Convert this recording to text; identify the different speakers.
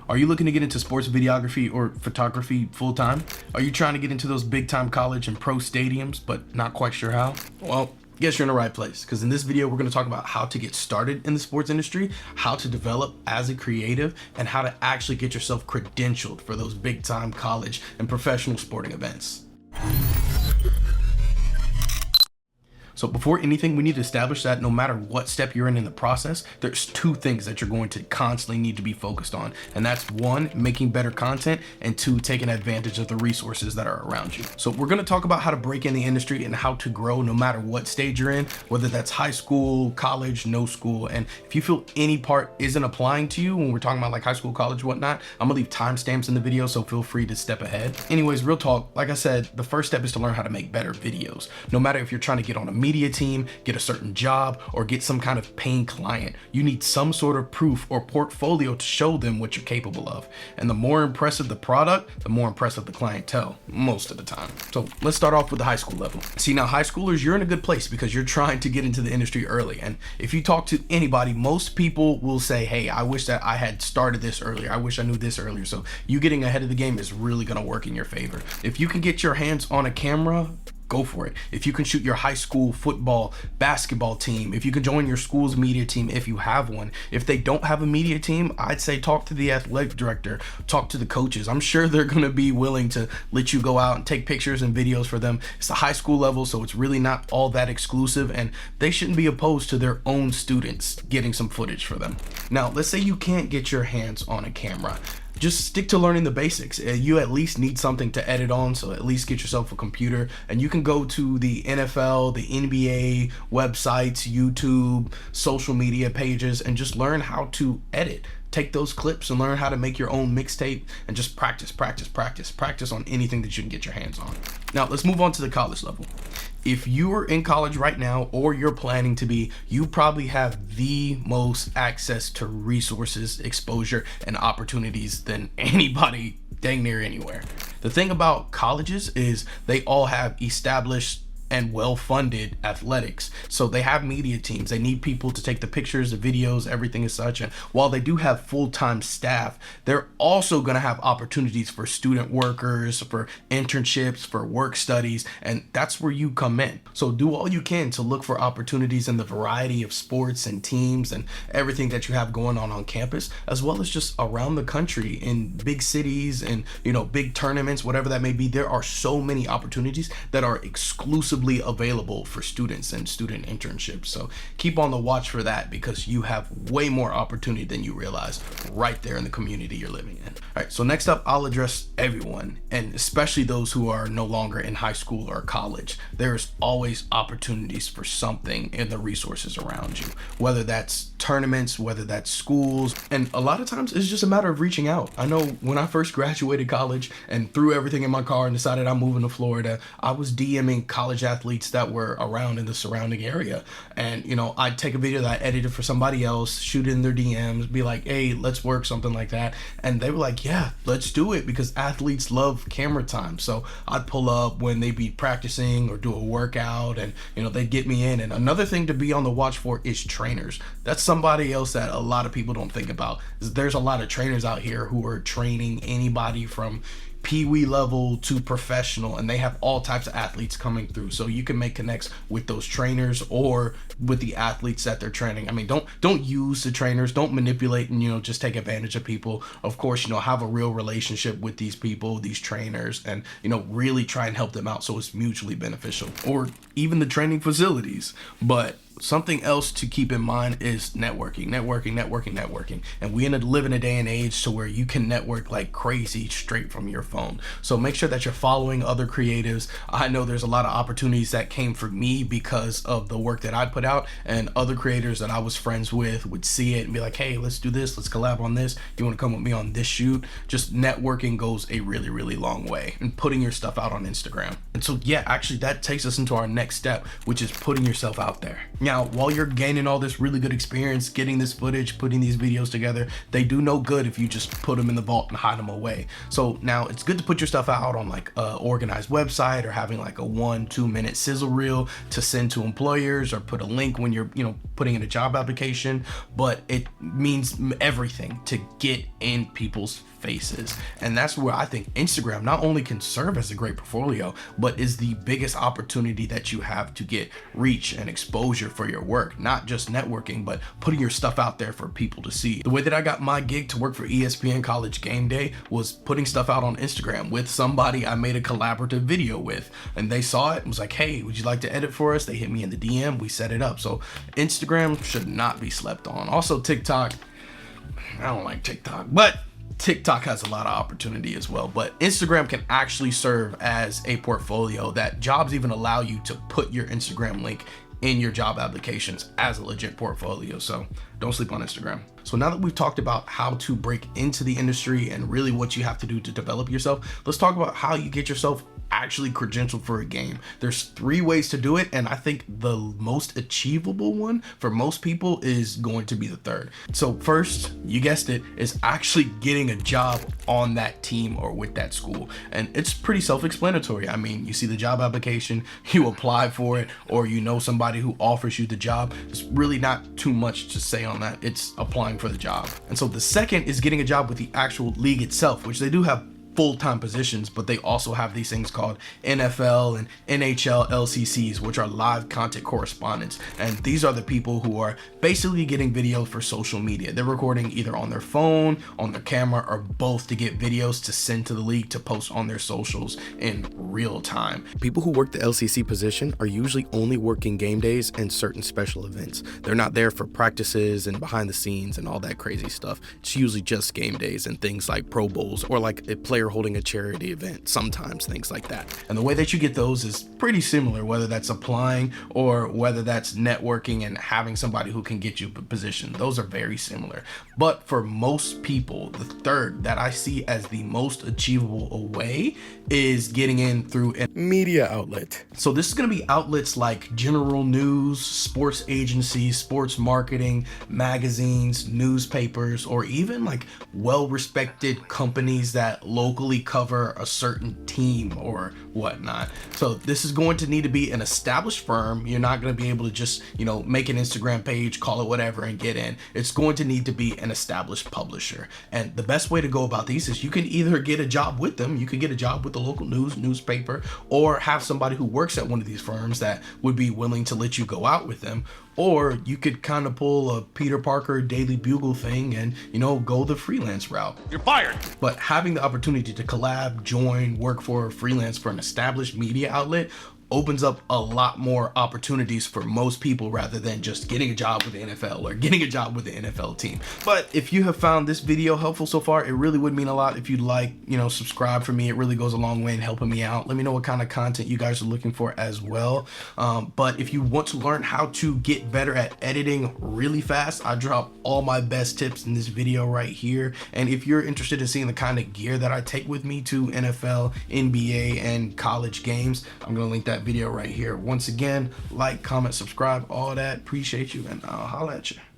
Speaker 1: Are you looking to get into sports videography or photography full time? Are you trying to get into those big time college and pro stadiums, but not quite sure how? Well, guess you're in the right place, because in this video, we're going to talk about how to get started in the sports industry, how to develop as a creative, and how to actually get yourself credentialed for those big time college and professional sporting events. So before anything, we need to establish that no matter what step you're in the process, there's two things that you're going to constantly need to be focused on. And that's one, making better content, and two, taking advantage of the resources that are around you. So we're going to talk about how to break in the industry and how to grow no matter what stage you're in, whether that's high school, college, no school. And if you feel any part isn't applying to you when we're talking about like high school, college, whatnot, I'm gonna leave timestamps in the video, so feel free to step ahead. Anyways, real talk, like I said, the first step is to learn how to make better videos. No matter if you're trying to get on a media team, get a certain job, or get some kind of paying client, you need some sort of proof or portfolio to show them what you're capable of. And the more impressive the product, the more impressive the clientele, most of the time. So let's start off with the high school level. See, now high schoolers, you're in a good place because you're trying to get into the industry early. And if you talk to anybody, most people will say, hey, I wish that I had started this earlier. I wish I knew this earlier. So you getting ahead of the game is really gonna work in your favor. If you can get your hands on a camera, go for it. If you can shoot your high school football, basketball team, if you can join your school's media team if you have one. If they don't have a media team, I'd say talk to the athletic director, talk to the coaches. I'm sure they're gonna be willing to let you go out and take pictures and videos for them. It's a high school level, so it's really not all that exclusive, and they shouldn't be opposed to their own students getting some footage for them. Now, let's say you can't get your hands on a camera. Just stick to learning the basics. You at least need something to edit on, so at least get yourself a computer, and you can go to the NFL, the NBA websites, YouTube, social media pages, and just learn how to edit. Take those clips and learn how to make your own mixtape, and just practice on anything that you can get your hands on. Now let's move on to the college level. If you are in college right now, or you're planning to be, you probably have the most access to resources, exposure, and opportunities than anybody dang near anywhere. The thing about colleges is they all have established and well-funded athletics. So they have media teams. They need people to take the pictures, the videos, everything as such. And while they do have full-time staff, they're also gonna have opportunities for student workers, for internships, for work studies, and that's where you come in. So do all you can to look for opportunities in the variety of sports and teams and everything that you have going on campus, as well as just around the country in big cities and, you know, big tournaments, whatever that may be. There are so many opportunities that are exclusively available for students and student internships. So keep on the watch for that, because you have way more opportunity than you realize right there in the community you're living in. All right, so next up, I'll address everyone, and especially those who are no longer in high school or college. There's always opportunities for something in the resources around you, whether that's tournaments, whether that's schools, and a lot of times it's just a matter of reaching out. I know when I first graduated college and threw everything in my car and decided I'm moving to Florida, I was DMing college athletes that were around in the surrounding area. And, you know, I'd take a video that I edited for somebody else, shoot it in their DMs, be like, hey, let's work, something like that. And they were like, yeah, let's do it, because athletes love camera time. So I'd pull up when they be practicing or do a workout, and, you know, they'd get me in. And another thing to be on the watch for is trainers. That's somebody else that a lot of people don't think about. There's a lot of trainers out here who are training anybody from Pee-wee level to professional, and they have all types of athletes coming through. So you can make connects with those trainers or with the athletes that they're training. I mean, don't use the trainers, don't manipulate and, you know, just take advantage of people. Of course, you know, have a real relationship with these people, these trainers, and, you know, really try and help them out so it's mutually beneficial, or even the training facilities. But something else to keep in mind is networking. And we live in a day and age to where you can network like crazy straight from your phone. So make sure that you're following other creatives. I know there's a lot of opportunities that came for me because of the work that I put out, and other creators that I was friends with would see it and be like, hey, let's do this, let's collab on this, you want to come with me on this shoot? Just networking goes a really, really long way, and putting your stuff out on Instagram. And so yeah, actually that takes us into our next step, which is putting yourself out there. Now, while you're gaining all this really good experience, getting this footage, putting these videos together, they do no good if you just put them in the vault and hide them away. So now it's good to put your stuff out on like a organized website, or having like a 1-2 minute sizzle reel to send to employers, or put a link when you're, putting in a job application. But it means everything to get in people's faces. And that's where I think Instagram not only can serve as a great portfolio, but is the biggest opportunity that you have to get reach and exposure for your work. Not just networking, but putting your stuff out there for people to see. The way that I got my gig to work for ESPN College Game Day was putting stuff out on Instagram with somebody I made a collaborative video with, and they saw it and was like, hey, would you like to edit for us? They hit me in the DM, we set it up. So Instagram should not be slept on. Also TikTok, I don't like TikTok, but TikTok has a lot of opportunity as well. But Instagram can actually serve as a portfolio that jobs even allow you to put your Instagram link in your job applications as a legit portfolio. So don't sleep on Instagram. So now that we've talked about how to break into the industry and really what you have to do to develop yourself, let's talk about how you get yourself actually credentialed for a game. There's 3 ways to do it, and I think the most achievable one for most people is going to be the third. So first, you guessed it, is actually getting a job on that team or with that school. And it's pretty self-explanatory. I mean, you see the job application, you apply for it, or you know somebody who offers you the job. There's really not too much to say on that. It's applying for the job. And so the second is getting a job with the actual league itself, which they do have full-time positions, but they also have these things called NFL and NHL LCCs, which are live content correspondents. And these are the people who are basically getting video for social media. They're recording either on their phone, on their camera, or both to get videos to send to the league to post on their socials in real time. People who work the LCC position are usually only working game days and certain special events. They're not there for practices and behind the scenes and all that crazy stuff. It's usually just game days and things like Pro Bowls, or like a player holding a charity event, sometimes things like that. And the way that you get those is pretty similar, whether that's applying or whether that's networking and having somebody who can get you a position. Those are very similar. But for most people, the third that I see as the most achievable way is getting in through a media outlet. So this is going to be outlets like general news, sports agencies, sports marketing, magazines, newspapers, or even like well-respected companies that locally cover a certain team or whatnot. So this is going to need to be an established firm. You're not going to be able to just, make an Instagram page, call it whatever, and get in. It's going to need to be an established publisher. And the best way to go about these is you can either get a job with them, you could get a job with the local newspaper, or have somebody who works at one of these firms that would be willing to let you go out with them. Or you could kind of pull a Peter Parker Daily Bugle thing and, go the freelance route. You're fired. But having the opportunity to collab, join, work for freelance for an established media outlet opens up a lot more opportunities for most people, rather than just getting a job with the NFL or getting a job with the NFL team. But if you have found this video helpful so far, it really would mean a lot if you'd like, subscribe for me. It really goes a long way in helping me out. Let me know what kind of content you guys are looking for as well. But if you want to learn how to get better at editing really fast, I drop all my best tips in this video right here. And if you're interested in seeing the kind of gear that I take with me to NFL, NBA, and college games, I'm gonna link that video right here. Once again, like, comment, subscribe, all that. Appreciate you, and I'll holla at you.